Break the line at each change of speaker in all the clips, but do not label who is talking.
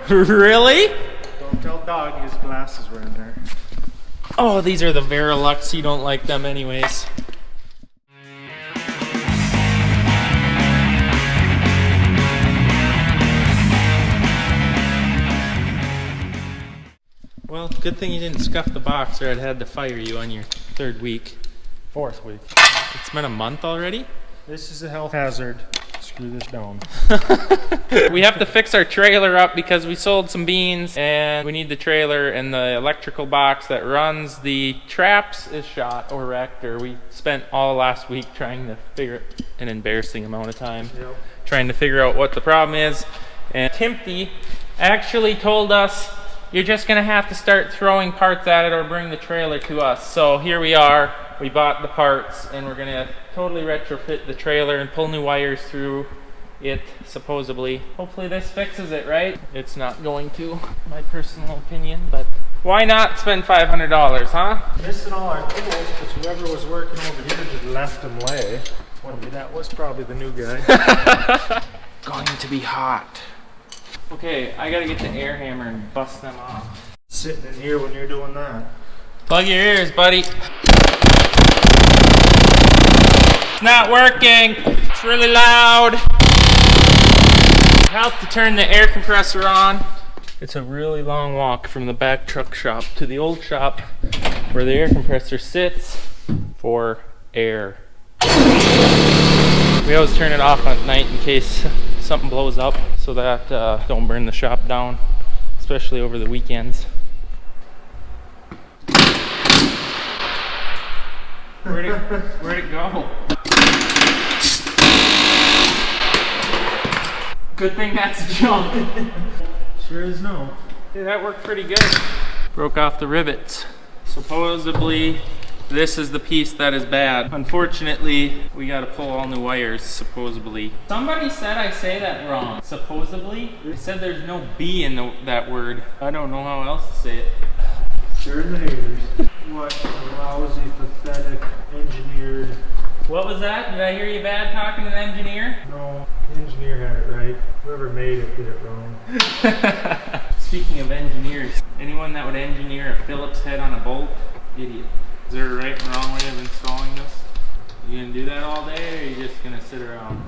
Really?
Don't tell Dog his glasses were in there.
Oh, these are the Verilux. You don't like them anyways. Well, good thing you didn't scuff the box or I'd had to fire you on your 3rd week.
4th week.
It's been a month already?
This is a health hazard. Screw this down.
We have to fix our trailer up because we sold some beans and we need the trailer, and the electrical box that runs the traps is shot or wrecked, or we spent all last week trying to figure an embarrassing amount of time trying to figure out what the problem is. And Timpy actually told us, you're just gonna have to start throwing parts at it or bring the trailer to us. So here we are. We bought the parts and we're gonna totally retrofit the trailer and pull new wires through it, supposedly. Hopefully this fixes it, right? It's not going to, my personal opinion, but why not spend $500, huh?
Missing all our tools because whoever was working over here just left them lay. Well, that was probably the new guy.
Going to be hot. Okay, I gotta get the air hammer and bust them off.
Sitting in here when you're doing that.
Plug your ears, buddy. It's not working. It's really loud. Help to turn the air compressor on. It's a really long walk from the back truck shop to the old shop where the air compressor sits for air. We always turn it off at night in case something blows up so that don't burn the shop down, especially over the weekends. Where'd it go? Good thing that's junk.
Sure is no.
Yeah, that worked pretty good. Broke off the rivets. Supposedly, this is the piece that is bad. Unfortunately, we gotta pull all new wires, supposedly. Somebody said I say that wrong. Supposedly? They said there's no B in that word. I don't know how else to say it.
Sure the haters. What a lousy, pathetic, engineered.
What was that? Did I hear you bad talking to the engineer?
No, the engineer had it right. Whoever made it did it wrong.
Speaking of engineers, anyone that would engineer a Phillips head on a bolt, idiot. Is there a right and wrong way of installing this? You gonna do that all day, or are you just gonna sit around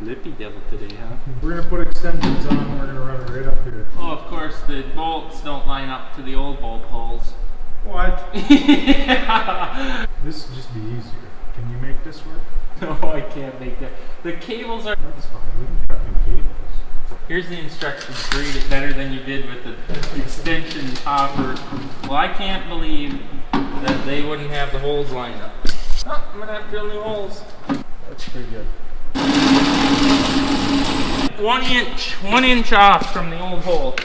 lippy devil today, huh?
We're gonna put extensions on and we're gonna run it right up here.
Oh, of course, the bolts don't line up to the old bolt holes.
What?
Yeah.
This would just be easier. Can you make this work?
No, I can't make that. The cables are...
That's fine. We can cut new cables.
Here's the instructions. Read it better than you did with the extension offer. Well, I can't believe that they wouldn't have the holes lined up. Oh, I'm gonna have to drill new holes.
That's pretty good.
1 inch off from the old hole.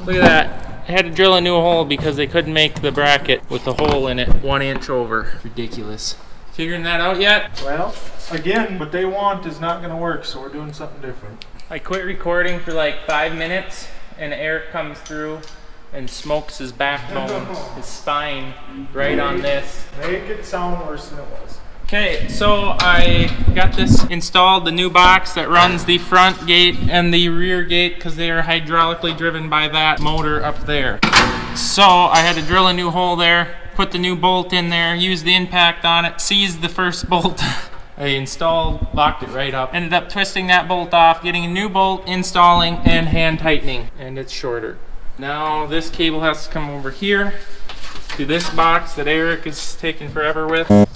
Look at that. I had to drill a new hole because they couldn't make the bracket with the hole in it 1 inch over. Ridiculous. Figuring that out yet?
Well, again, what they want is not gonna work, so we're doing something different.
I quit recording for like 5 minutes and Eric comes through and smokes his backbone, his spine, right on this.
Make it sound worse than it was.
Okay, so I got this installed, the new box that runs the front gate and the rear gate because they are hydraulically driven by that motor up there. So I had to drill a new hole there, put the new bolt in there, use the impact on it, seize the first bolt. I installed, locked it right up, ended up twisting that bolt off, getting a new bolt, installing, and hand tightening, and it's shorter. Now this cable has to come over here to this box that Eric is taking forever with. And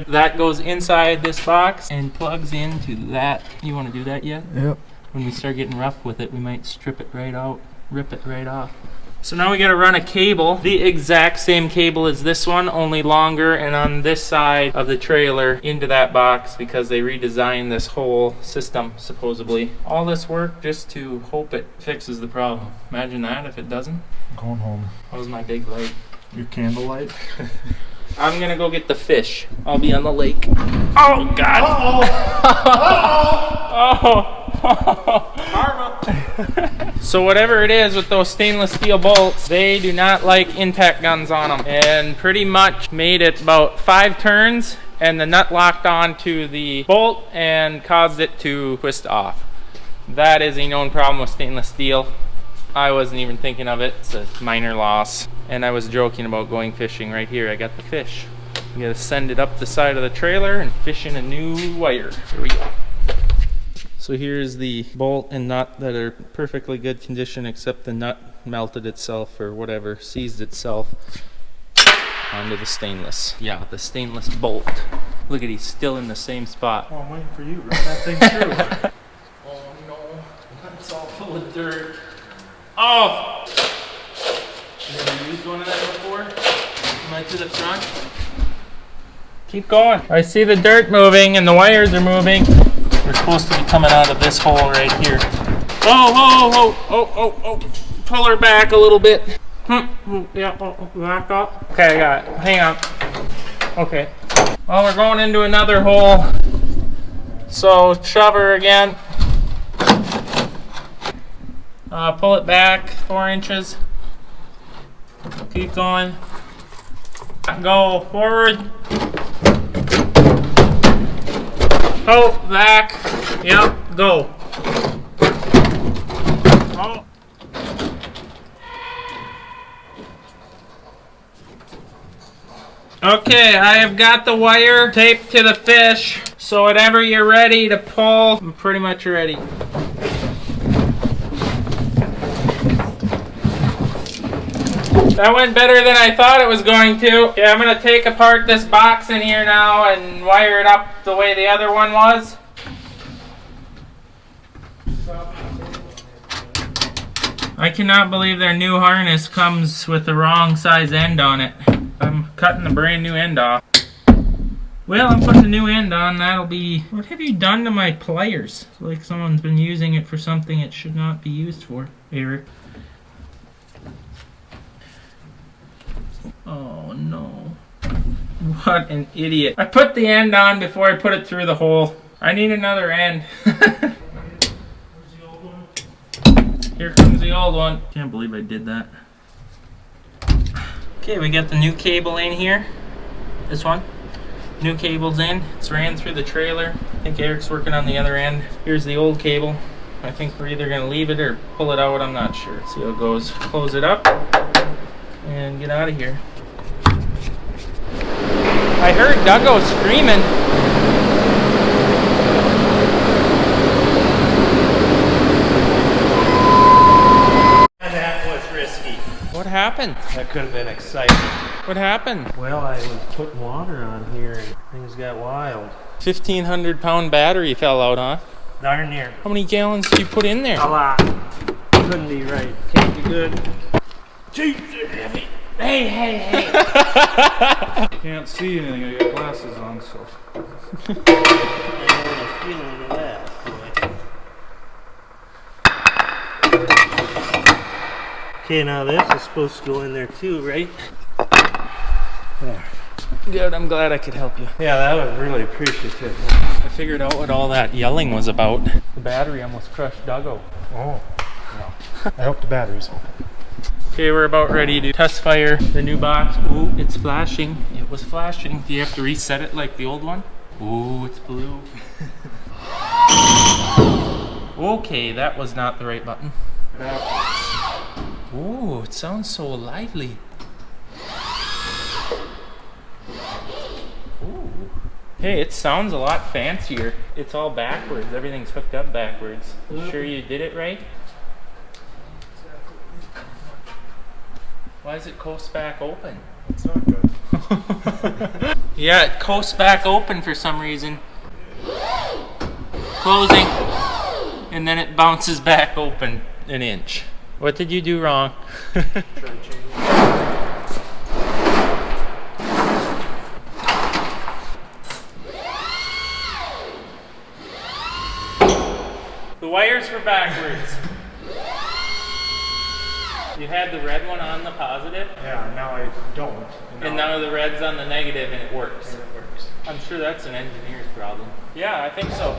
that goes inside this box and plugs into that. You want to do that yet?
Yep.
When we start getting rough with it, we might strip it right out, rip it right off. So now we got to run a cable, the exact same cable as this one, only longer, and on this side of the trailer into that box because they redesigned this whole system, supposedly. All this work just to hope it fixes the problem. Imagine that if it doesn't.
I'm going home.
How's my big light?
Your candlelight?
I'm gonna go get the fish. I'll be on the lake. Oh, God! Uh-oh!
Karma!
So whatever it is with those stainless steel bolts, they do not like impact guns on them. And pretty much made it about 5 turns and the nut locked on to the bolt and caused it to twist off. That is a known problem with stainless steel. I wasn't even thinking of it. It's a minor loss. And I was joking about going fishing right here. I got the fish. I'm gonna send it up the side of the trailer and fish in a new wire. Here we go. So here's the bolt and nut that are perfectly good condition, except the nut melted itself or whatever, seized itself onto the stainless. Yeah, the stainless bolt. Look at, he's still in the same spot.
Oh, I'm waiting for you to run that thing through.
Oh no, that's all full of dirt. Oh! Have you used one of that before? Am I to the front? Keep going. I see the dirt moving and the wires are moving. We're supposed to be coming out of this hole right here. Oh. Pull her back a little bit. Yeah, back up. Okay, I got it. Hang on. Okay. Well, we're going into another hole. So shove her again. Pull it back 4 inches. Keep going. Go forward. Oh, back. Yep, go. Oh. Okay, I have got the wire taped to the fish, so whenever you're ready to pull, I'm pretty much ready. That went better than I thought it was going to. Okay, I'm going to take apart this box in here now and wire it up the way the other one was. I cannot believe their new harness comes with the wrong size end on it. I'm cutting the brand new end off. Well, I'm putting the new end on. That'll be... What have you done to my pliers? It's like someone's been using it for something it should not be used for, Eric. Oh no. What an idiot. I put the end on before I put it through the hole. I need another end. Here comes the old one. Can't believe I did that. Okay, we got the new cable in here. This one. New cable's in. It's ran through the trailer. I think Eric's working on the other end. Here's the old cable. I think we're either gonna leave it or pull it out. I'm not sure. See how it goes. Close it up and get out of here. I heard Duggo screaming.
That was risky.
What happened?
That could have been exciting.
What happened?
Well, I was putting water on here and things got wild.
1,500 pound battery fell out, huh?
Darn near.
How many gallons did you put in there?
A lot. Couldn't be right. Can't be good. Jeez, they're heavy. Hey. Can't see anything. I got glasses on, so. I know the feeling of that. Okay, now this is supposed to go in there too, right? There.
Good, I'm glad I could help you.
Yeah, that was really appreciative.
I figured out what all that yelling was about. The battery almost crushed Duggo.
Oh. Yeah. I hope the battery's on.
Okay, we're about ready to test fire the new box. Ooh, it's flashing. It was flashing. Do you have to reset it like the old one? Ooh, it's blue. Okay, that was not the right button. Ooh, it sounds so lively. Ooh. Hey, it sounds a lot fancier. It's all backwards. Everything's hooked up backwards. You sure you did it right? Why does it coast back open?
It's not good.
Yeah, it coasts back open for some reason. Closing. And then it bounces back open an inch. What did you do wrong? The wires were backwards. You had the red one on the positive?
Yeah, now I don't.
And now the red's on the negative and it works.
And it works.
I'm sure that's an engineer's problem. Yeah, I think so.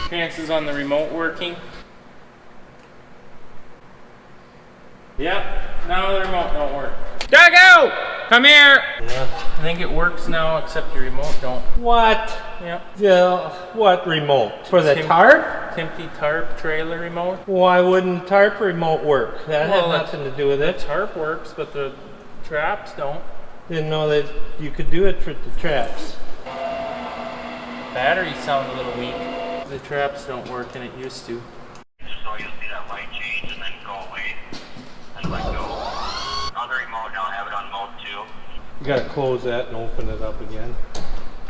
Chances on the remote working. Yep, now the remote don't work. Duggo! Come here!
Yeah.
I think it works now, except your remote don't.
What?
Yep.
Yeah, what remote? For the tarp?
Empty tarp trailer remote.
Why wouldn't tarp remote work? That had nothing to do with it.
The tarp works, but the traps don't.
Didn't know that you could do it for the traps.
Batteries sound a little weak. The traps don't work, and it used to.
So you'll see that light change and then go away and let go. On the remote now, have it on mode 2.
You gotta close that and open it up again.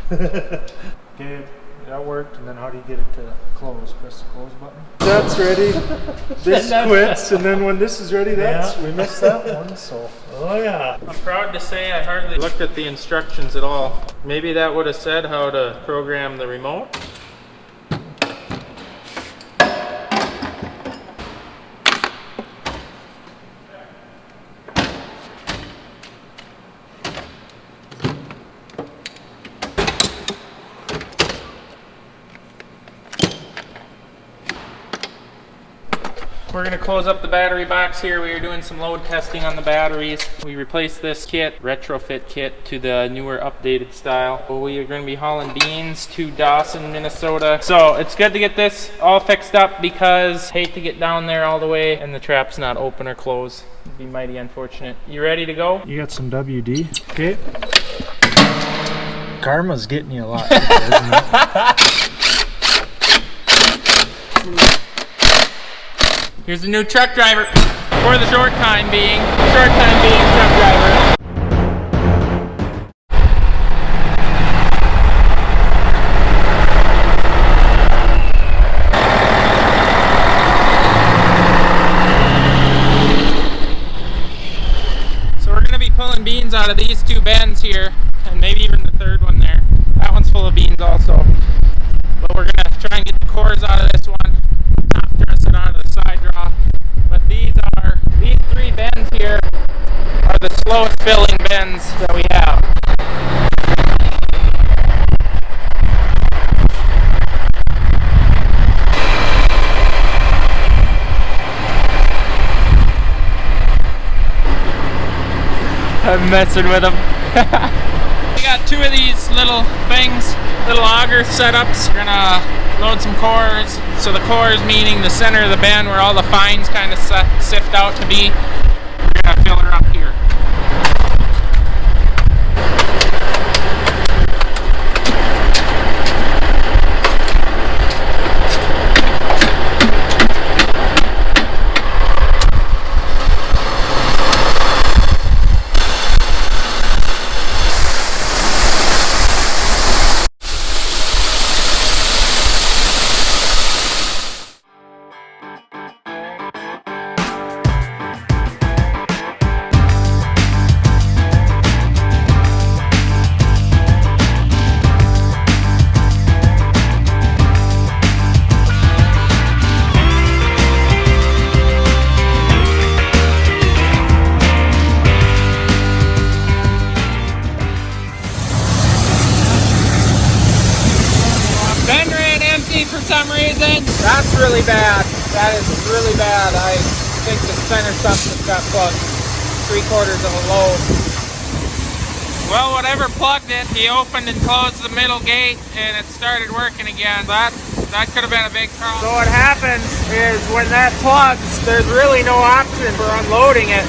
Okay, that worked. And then how do you get it to close? Press the close button.
That's ready. This quits, and then when this is ready, that's
we missed that one. So.
Oh yeah.
I'm proud to say I hardly looked at the instructions at all. Maybe that would have said how to program the remote. We're going to close up the battery box here. We are doing some load testing on the batteries. We replaced this kit, retrofit kit, to the newer updated style. We are going to be hauling beans to Dawson, Minnesota. So it's good to get this all fixed up because I hate to get down there all the way and the trap's not open or closed. It'd be mighty unfortunate. You ready to go?
You got some WD. Okay. Karma's getting you a lot today, isn't it?
Here's the new truck driver for the short time being truck driver. So we're gonna be pulling beans out of these two bends here, and maybe even the third one there. That one's full of beans also. But we're gonna try and get the cores out of this one, top dress it out of the side draw. But these three bends here are the slowest filling bends that we have. I'm messing with them. We got two of these little things, little auger setups. We're gonna load some cores. So the cores meaning the center of the bend where all the fines kind of sift out to be. We're gonna fill her up here. For some reason, that's really bad. That is really bad. I think the center something got plugged 3/4 of a load. Well, whatever plugged it, he opened and closed the middle gate and it started working again. That could have been a big problem. So what happens is when that plugs, there's really no option for unloading it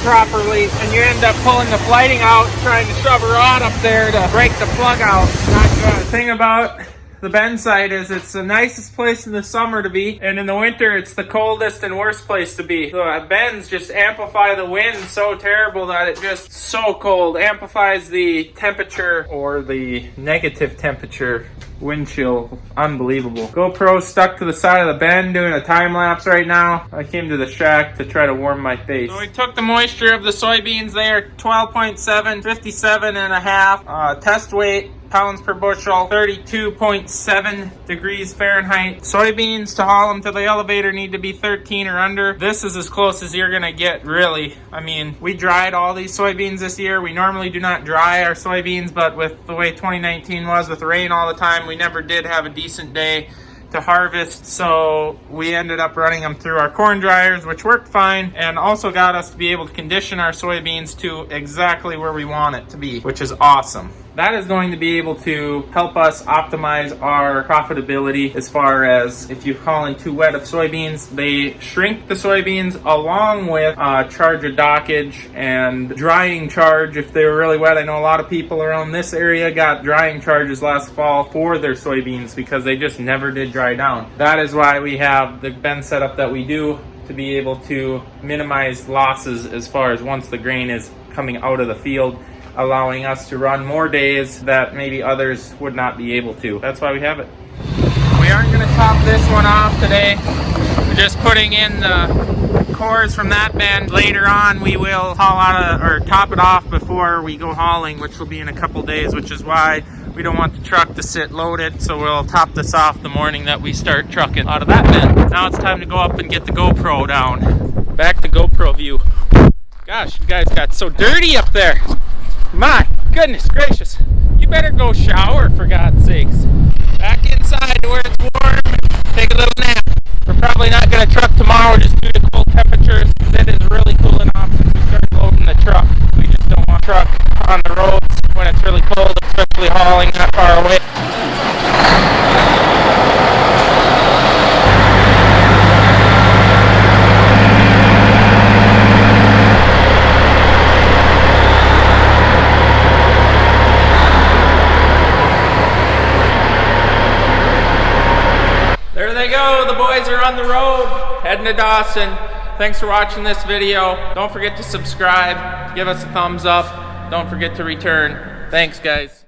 properly, and you end up pulling the flighting out, trying to shove a rod up there to break the plug out. Not good. The thing about the bend site is it's the nicest place in the summer to be, and in the winter it's the coldest and worst place to be. The bends just amplify the wind so terrible that it just so cold, amplifies the temperature or the negative temperature, wind chill, unbelievable. GoPro stuck to the side of the bend doing a time lapse right now. I came to the shack to try to warm my face. So we took the moisture of the soybeans there, 12.7, 57.5, test weight, pounds per bushel, 32.7 degrees Fahrenheit. Soybeans to haul them to the elevator need to be 13 or under. This is as close as you're gonna get, really. I mean, we dried all these soybeans this year. We normally do not dry our soybeans, but with the way 2019 was with rain all the time, we never did have a decent day to harvest, so we ended up running them through our corn dryers, which worked fine, and also got us to be able to condition our soybeans to exactly where we want it to be, which is awesome. That is going to be able to help us optimize our profitability as far as if you're hauling too wet of soybeans. They shrink the soybeans along with charge of dockage and drying charge if they were really wet. I know a lot of people around this area got drying charges last fall for their soybeans because they just never did dry down. That is why we have the bin setup that we do, to be able to minimize losses as far as once the grain is coming out of the field, allowing us to run more days that maybe others would not be able to. That's why we have it. We aren't going to top this one off today. We're just putting in the cores from that bend. Later on we will haul out or top it off before we go hauling, which will be in a couple days, which is why we don't want the truck to sit loaded, so we'll top this off the morning that we start trucking out of that bend. Now it's time to go up and get the GoPro down. Back to GoPro View. Gosh, you guys got so dirty up there. My goodness gracious. You better go shower, for God's sakes. Back inside to where it's warm, take a little nap. We're probably not going to truck tomorrow just due to cold temperatures, because it is really cooling off since we started loading the truck. We just don't want to truck on the roads when it's really cold, especially hauling that far away. There they go, the boys are on the road, heading to Dawson. Thanks for watching this video. Don't forget to subscribe, give us a thumbs up. Don't forget to return. Thanks, guys.